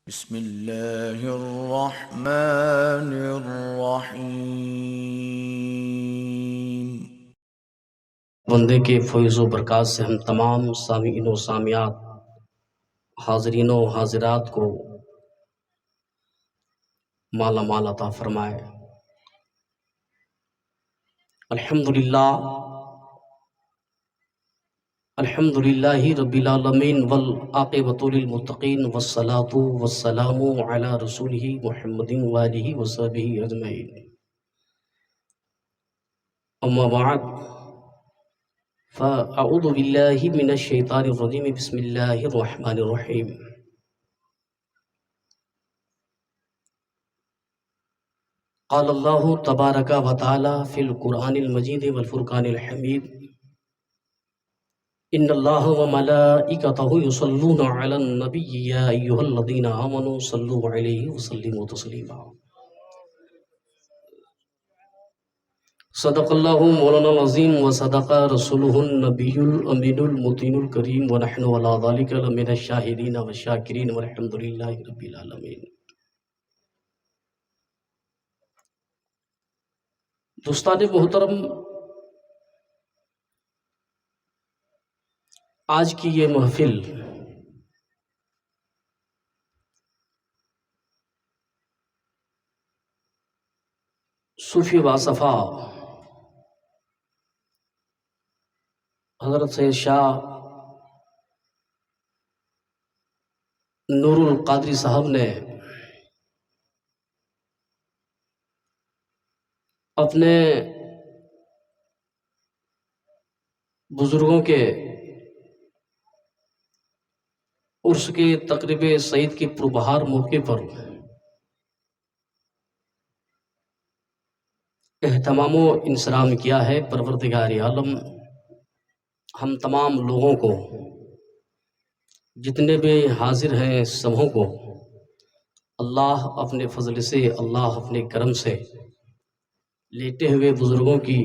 بسم اللہ الرحمن الرحیم۔ بندے کے فیض و برکات سے ہم تمام سامعین و سامعات، حاضرین و حاضرات کو مالا مال عطا فرمائے۔ الحمدللہ الحمدللہ رب العالمین والعاقبۃ للمتقین والصلاۃ والسلام علی رسولہ محمد وآلہ وصحبہ اجمعین۔ اما بعد فاعوذ باللہ من الشیطان الرجیم، بسم اللہ الرحمن الرحیم۔ قال اللہ تبارک و تعالی فی القرآن المجید والفرقان الحمید، ان اللہ وملائکتہ یصلون علی النبی یا ایہا الذین آمنوا صلوا علیہ وسلموا تسلیما۔ صدق اللہ مولانا العظیم وصدق رسولہ النبی الامین المتین الکریم، ونحن علی ذلک لمن الشاہدین والشاکرین والحمد للہ رب العالمین۔ دوستان محترم، آج کی یہ محفل صوفی باصفا حضرت سید شاہ نور القادری صاحب نے اپنے بزرگوں کے عرس کے تقریب سعید کی پربہار موقع پر اہتمام و انصرام کیا ہے۔ پروردگار عالم ہم تمام لوگوں کو، جتنے بھی حاضر ہیں سبوں کو، اللہ اپنے فضل سے، اللہ اپنے کرم سے لیٹے ہوئے بزرگوں کی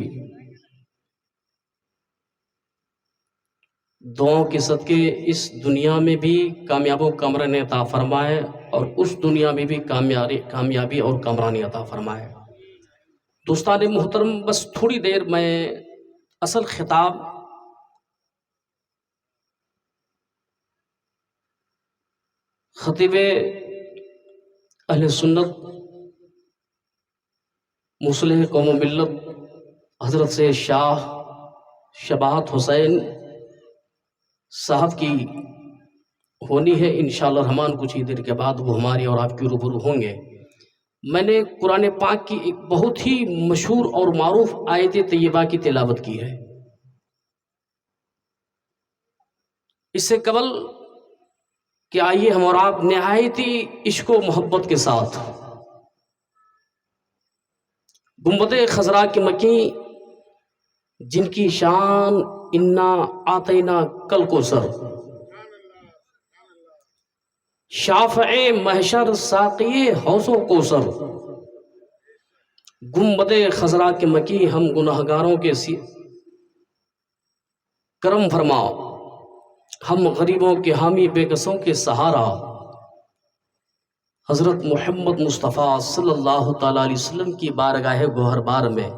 دعاؤں کے صدقے اس دنیا میں بھی کامیاب و کامرانی عطا فرمائے، اور اس دنیا میں بھی کامیابی اور کامرانی عطا فرمائے۔ دوستان محترم، بس تھوڑی دیر میں اصل خطاب خطیب اہل سنت مصلح قوم و ملت حضرت سے شاہ شباہت حسین صاحب کی ہونی ہے۔ انشاءاللہ الرحمن کچھ ہی دیر کے بعد وہ ہماری اور آپ کی روبرو ہوں گے۔ میں نے قرآن پاک کی ایک بہت ہی مشہور اور معروف آیت طیبہ کی تلاوت کی ہے۔ اس سے قبل کہ آئیے ہم اور آپ نہایتی عشق و محبت کے ساتھ گنبد خضرا کی مکی، جن کی شان انا آتینا کل کوثر، شافع محشر ساقی حوض و کوثر، گنبد خضرا کے مکی ہم گناہگاروں کے کرم فرما، ہم غریبوں کے حامی بے کسوں کے سہارا، حضرت محمد مصطفیٰ صلی اللہ تعالیٰ علیہ وسلم کی بارگاہ گوہر بار میں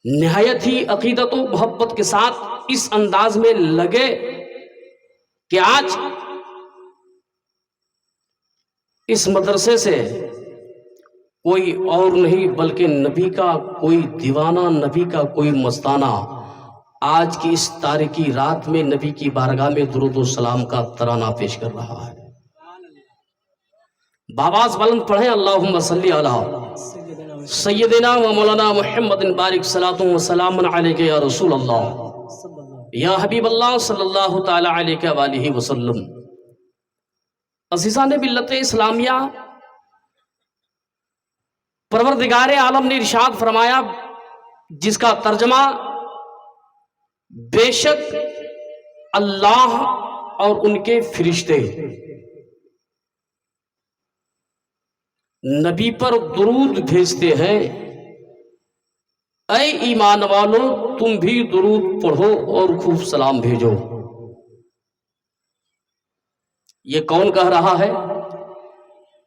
نہایت ہی عقیدت و محبت کے ساتھ اس انداز میں لگے کہ آج اس مدرسے سے کوئی اور نہیں بلکہ نبی کا کوئی دیوانہ، نبی کا کوئی مستانہ آج کی اس تاریکی رات میں نبی کی بارگاہ میں درود و سلام کا ترانہ پیش کر رہا ہے۔ بآواز بلند پڑھیں اللہم صلی علی سیدنا و مولانا محمد بارک صلاۃ و سلام علیک یا رسول اللہ یا حبیب اللہ صلی اللہ تعالی علیہ وآلہ وسلم۔ عزیزان ملت اسلامیہ، پروردگار عالم نے ارشاد فرمایا، جس کا ترجمہ بے شک اللہ اور ان کے فرشتے نبی پر درود بھیجتے ہیں، اے ایمان والو تم بھی درود پڑھو اور خوب سلام بھیجو۔ یہ کون کہہ رہا ہے؟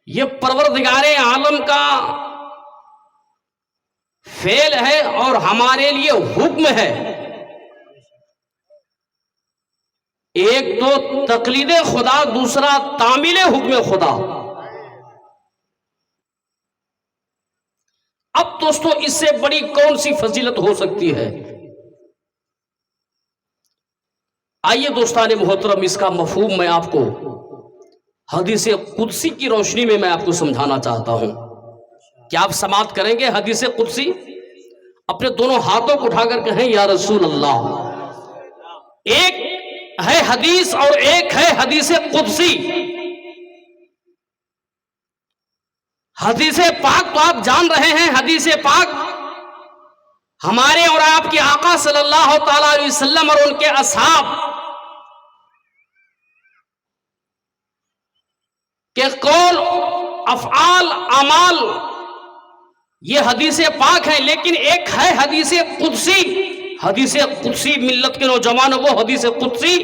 یہ پروردگار عالم کا فعل ہے اور ہمارے لیے حکم ہے. ایک تو تقلید خدا، دوسرا تعمیل حکم خدا. اب دوستو اس سے بڑی کون سی فضیلت ہو سکتی ہے؟ آئیے دوستان محترم، اس کا مفہوم میں آپ کو حدیث قدسی کی روشنی میں آپ کو سمجھانا چاہتا ہوں. کیا آپ سماعت کریں گے حدیث قدسی؟ اپنے دونوں ہاتھوں کو اٹھا کر کہیں یا رسول اللہ. ایک ہے حدیث اور ایک ہے حدیث قدسی. حدیث پاک تو آپ جان رہے ہیں، حدیث پاک ہمارے اور آپ کے آقا صلی اللہ تعالی علیہ وسلم اور ان کے اصحاب کہ قول، افعال، اعمال یہ حدیث پاک ہے. لیکن ایک ہے حدیث قدسی. حدیث قدسی ملت کے نوجوانوں کو حدیث قدسی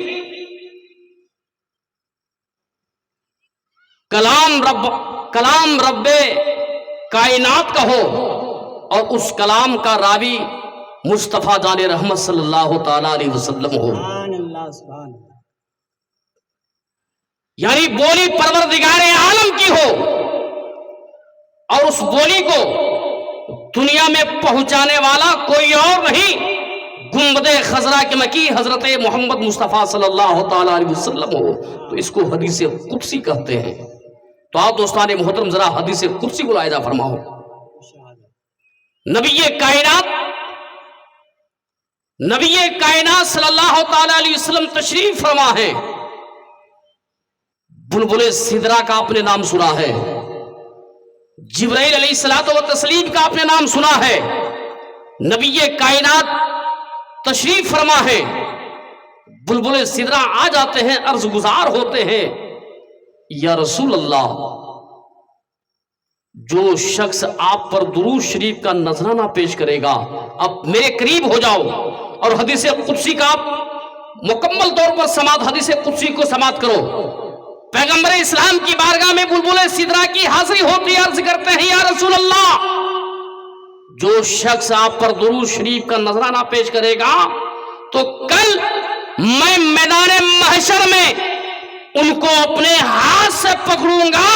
کلام رب کائنات کا ہو اور اس کلام کا راوی مصطفیٰ جان رحمت صلی اللہ تعالی علیہ وسلم ہو. یعنی بولی پروردگار عالم کی ہو اور اس بولی کو دنیا میں پہنچانے والا کوئی اور نہیں، گنبد خضرا کے مکی حضرت محمد مصطفیٰ صلی اللہ تعالی علیہ وسلم ہو. تو اس کو حدیث قدسی کہتے ہیں. تو آپ دوستان محترم ذرا حدیث قدسی کو لاحظہ فرماؤ. نبی کائنات صلی اللہ تعالی علیہ وسلم تشریف فرما ہے. بلبل سدرا کا آپ نے نام سنا ہے، جبرائیل علیہ الصلوۃ والتسلیم کا آپ نے نام سنا ہے. نبی کائنات تشریف فرما ہے، بلبل سدرا آ جاتے ہیں، عرض گزار ہوتے ہیں یا رسول اللہ، جو شخص آپ پر درود شریف کا نذرانہ پیش کرے گا اب میرے قریب ہو جاؤ اور حدیث قدسی کا آپ مکمل طور پر سماعت، حدیث قدسی کو سماعت کرو. پیغمبر اسلام کی بارگاہ میں بلبل سدرا کی حاضری ہوتی ہے، عرض کرتے ہیں یا رسول اللہ، جو شخص آپ پر درود شریف کا نذرانہ پیش کرے گا تو کل میں میدان محشر میں ان کو اپنے ہاتھ سے پکڑوں گا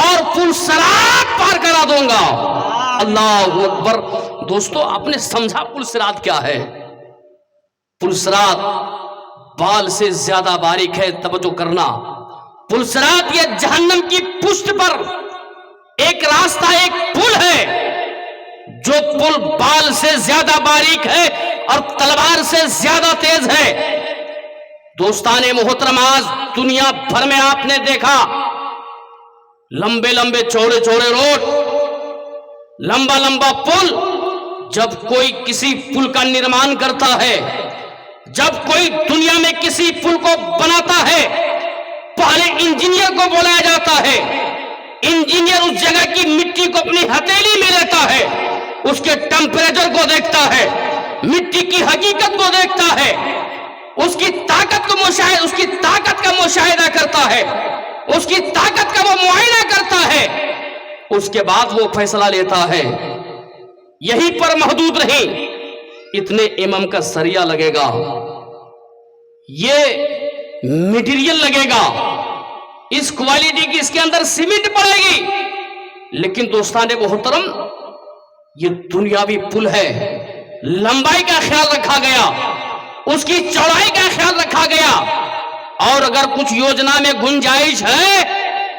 اور پل صراط پار کرا دوں گا. اللہ اکبر. دوستو آپ نے سمجھا پل صراط کیا ہے؟ پل صراط بال سے زیادہ باریک ہے. توجہ کرنا، پل صراط یہ جہنم کی پشت پر ایک راستہ، ایک پل ہے جو پل بال سے زیادہ باریک ہے اور تلوار سے زیادہ تیز ہے. دوستان محترم، آج دنیا بھر میں آپ نے دیکھا لمبے لمبے چوڑے چوڑے روڈ، لمبا لمبا پل. جب کوئی کسی پل کا نرمان کرتا ہے، جب کوئی دنیا میں کسی پل کو بناتا ہے، پہلے انجینئر کو بلایا جاتا ہے. انجینئر اس جگہ کی مٹی کو اپنی ہتھیلی میں لیتا ہے، اس کے ٹمپریچر کو دیکھتا ہے، مٹی کی حقیقت کو دیکھتا ہے، اس کی طاقت کا مشاہدہ کرتا ہے، اس کی طاقت کا وہ معائنہ کرتا ہے، اس کے بعد وہ فیصلہ لیتا ہے. یہی پر محدود نہیں، اتنے امم کا سریہ لگے گا، یہ میٹیریل لگے گا، اس کوالٹی کی اس کے اندر سیمنٹ پڑے گی. لیکن دوستان محترم، یہ دنیاوی پل ہے، لمبائی کا خیال رکھا گیا، اس کی چوڑائی کا خیال رکھا گیا، اور اگر کچھ یوجنا میں گنجائش ہے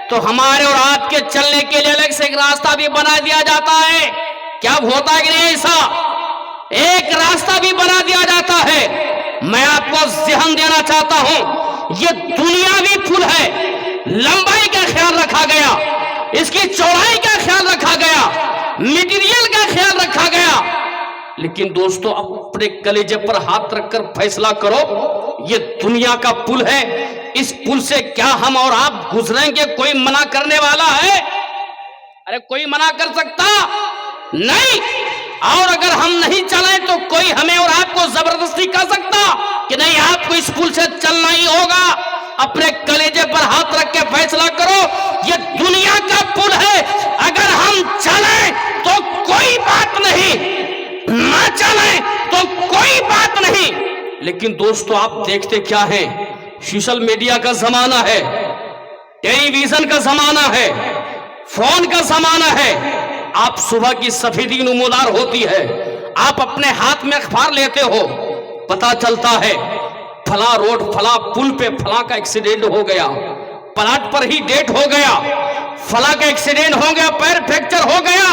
تو ہمارے اور آپ کے چلنے کے لیے الگ سے ایک راستہ بھی بنا دیا جاتا ہے. کیا ہوتا ہے کہ نہیں ایسا؟ ایک راستہ بھی بنا دیا جاتا ہے. میں آپ کو ذہن دینا چاہتا ہوں، یہ دنیاوی پل ہے، لمبائی کا خیال رکھا گیا، اس کی چوڑائی کا خیال رکھا گیا، میٹیریل کا خیال رکھا گیا. لیکن دوستو اپنے کلیجے پر ہاتھ رکھ کر فیصلہ کرو، یہ دنیا کا پل ہے، اس پل سے کیا ہم اور آپ گزریں گے؟ کوئی منع کرنے والا ہے؟ ارے کوئی منع کر سکتا نہیں. اور اگر ہم نہیں چلیں تو کوئی ہمیں اور آپ کو زبردستی کر سکتا کہ نہیں آپ کو اس پل سے چلنا ہی ہوگا؟ اپنے کلیجے پر ہاتھ رکھ کے فیصلہ کرو، یہ دنیا کا لیکن دوستو آپ دیکھتے کیا ہیں؟ سوشل میڈیا کا زمانہ ہے، ٹیلی ویژن کا زمانہ ہے، فون کا زمانہ ہے. آپ صبح کی سفیدی نمودار ہوتی ہے، آپ اپنے ہاتھ میں اخبار لیتے ہو، پتا چلتا ہے فلاں روڈ فلاں پل پہ فلاں کا ایکسیڈنٹ ہو گیا، پلاٹ پر ہی ڈیٹ ہو گیا، فلاں کا ایکسیڈنٹ ہو گیا، پیر فریکچر ہو گیا.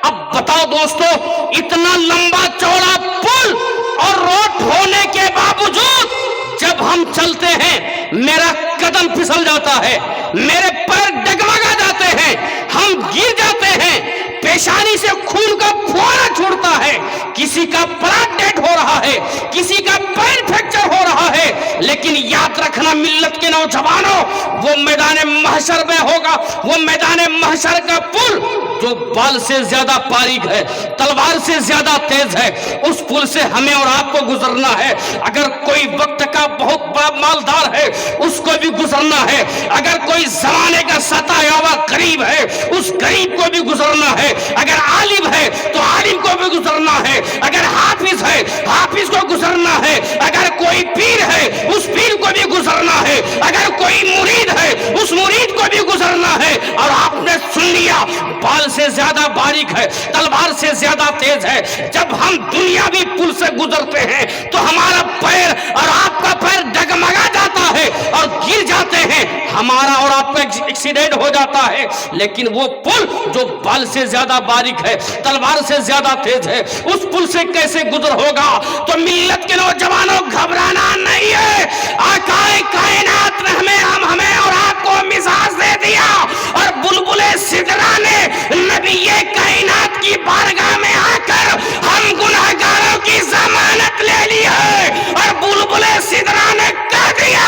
اب بتاؤ دوستو، اتنا لمبا چوڑا پل اور روڈ ہونے کے باوجود جب ہم چلتے ہیں میرا قدم پھسل جاتا ہے، میرے پیر ڈگمگا جاتے ہیں، ہم گر جاتے ہیں، پیشانی سے خون کا پھوارا چھوڑتا ہے، کسی کا پلاٹ ڈیٹ ہو رہا ہے، کسی کا پیر فریکچر ہو رہا ہے. لیکن یاد رکھنا ملت کے نوجوانوں، وہ میدان محشر میں ہوگا، وہ میدان محشر کا پل جو بال سے زیادہ باریک ہے، تلوار سے زیادہ تیز ہے، اس پل سے ہمیں اور آپ کو گزرنا ہے. اگر کوئی وقت کا بہت بڑا مالدار ہے اس کو بھی گزرنا ہے، اگر کوئی زمانے کا ستایا ہوا غریب ہے اس غریب کو بھی گزرنا ہے، اگر عالم ہے تو عالم کو بھی گزرنا ہے، اگر حافظ ہے حافظ کو گزرنا ہے، اگر کوئی پیر ہے اس پیر کو بھی گزرنا ہے، اگر کوئی مرید ہے اس مرید کو بھی گزرنا ہے. اور آپ نے سن لیا، بال سے زیادہ باریک ہے، تلوار سے زیادہ تیز ہے. جب ہم دنیاوی پل سے گزرتے ہیں تو ہمارا پیر اور آپ کا پیر ڈگمگا جاتا ہے اور گر جاتے ہیں، ہمارا اور آپ کا ایکسیڈنٹ ہو جاتا ہے. لیکن وہ پل جو بال سے زیادہ باریک ہے، تلوار سے زیادہ تیز ہے، اس پل سے کیسے گزر ہوگا؟ تو ملت کے نوجوانوں گھبرانا نہیں ہے. آقائے کائنات نے ہمیں اور آپ کو مزاج دے دیا، اور بلبل سدرا نے نبی کائنات کی بارگاہ میں آ کر ہم گناہگاروں کی ضمانت لے لی ہے. اور بلبل سدرا نے کہہ دیا،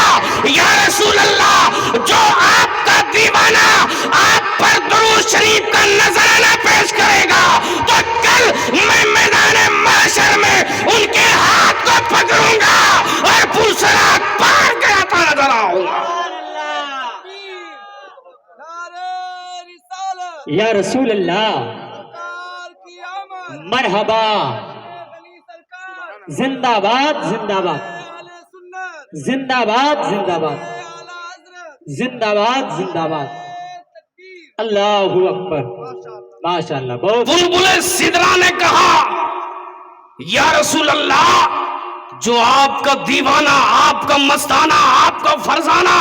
یا رسول اللہ، جو آپ کا دیوانہ آپ پر درود شریف کا نذرانہ پیش کرے گا تو کل میں میدان محشر میں ان کے ہاتھ کو پکڑوں گا اور پل صراط پار کراتا نظر آؤں گا. یا رسول اللہ، مرحبا، زندہ باد زندہ باد، زندہ باد زندہ باد، زندہ باد زندہ باد. اللہ اکبر، ماشاءاللہ. بہت بلبل سدرا نے کہا، یا رسول اللہ، جو آپ کا دیوانہ، آپ کا مستانہ، آپ کا فرزانہ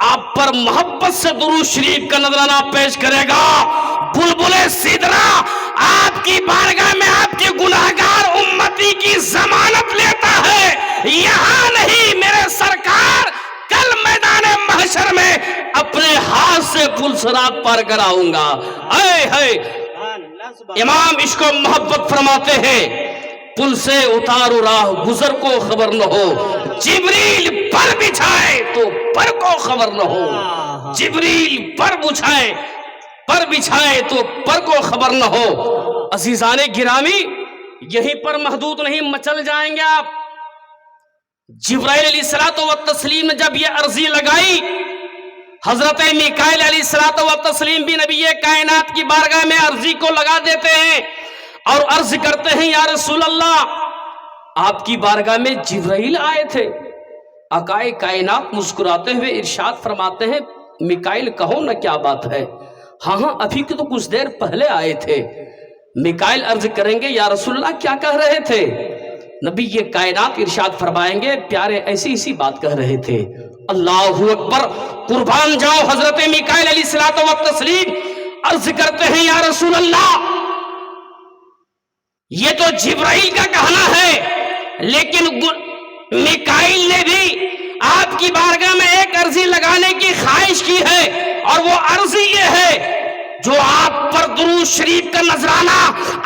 آپ پر محبت سے درود شریف کا نذرانہ پیش کرے گا، بلبل سدرا آپ کی بارگاہ میں آپ کی گناہگار امتی کی ضمانت لیتا ہے. یہاں نہیں میرے سرکار، کل میدان محشر میں اپنے ہاتھ سے پل صراط پار کراؤں گا. اے ہے امام عشق و محبت فرماتے ہیں، پل سے اتارو راہ گزر کو خبر نہ ہو، جبریل پر بچھائے تو پر کو خبر نہ ہو. جبریل پر بچھائے تو پر کو خبر نہ ہو. عزیزان گرامی، یہیں پر محدود نہیں، مچل جائیں گے آپ. جبرائیل علیہ الصلوۃ والتسلیم نے جب یہ عرضی لگائی، حضرت میکائیل علیہ الصلوۃ والتسلیم بھی نبی کائنات کی بارگاہ میں عرضی کو لگا دیتے ہیں اور عرض کرتے ہیں، یا رسول اللہ، آپ کی بارگاہ میں جبرائیل آئے تھے. آقائے کائنات مسکراتے ہوئے ارشاد فرماتے ہیں، میکائیل کہو نہ کیا بات ہے. ہاں ابھی تو کچھ دیر پہلے آئے تھے. میکائیل عرض کریں گے، یا رسول اللہ کیا کہہ رہے تھے؟ نبی یہ کائنات ارشاد فرمائیں گے، پیارے ایسی بات کہہ رہے تھے. اللہ اکبر، قربان جاؤ. حضرت میکائیل علیہ الصلوۃ والتسلیم عرض کرتے ہیں، یا رسول اللہ، یہ تو جبرائیل کا کہنا ہے، لیکن میکائیل نے بھی آپ کی بارگاہ میں ایک عرضی لگانے کی خواہش کی ہے، اور وہ عرضی یہ ہے، جو آپ پر درود شریف کا نذرانہ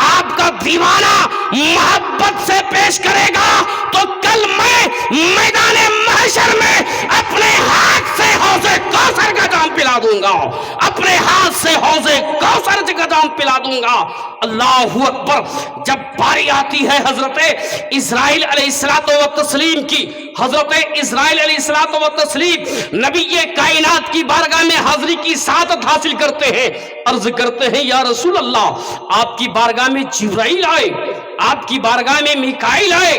آپ کا دیوانہ محبت سے پیش کرے گا تو کل میں میدان محشر میں اپنے ہاتھ سے حوض کوثر کا جام پلا دوں گا، اپنے ہاتھ سے حوض کوثر کا جام پلا دوں گا. اللہ اکبر. جب باری آتی ہے حضرت اسرائیل علیہ الصلوۃ والتسلیم کی، حضرت اسرائیل علیہ الصلوۃ والتسلیم نبی کائنات کی بارگاہ میں حاضری کی سعادت حاصل کرتے ہیں. عرض کرتے ہیں، یا رسول اللہ، آپ کی بارگاہ میں جبرائیل آئے، آپ کی بارگاہ میں میکائیل آئے.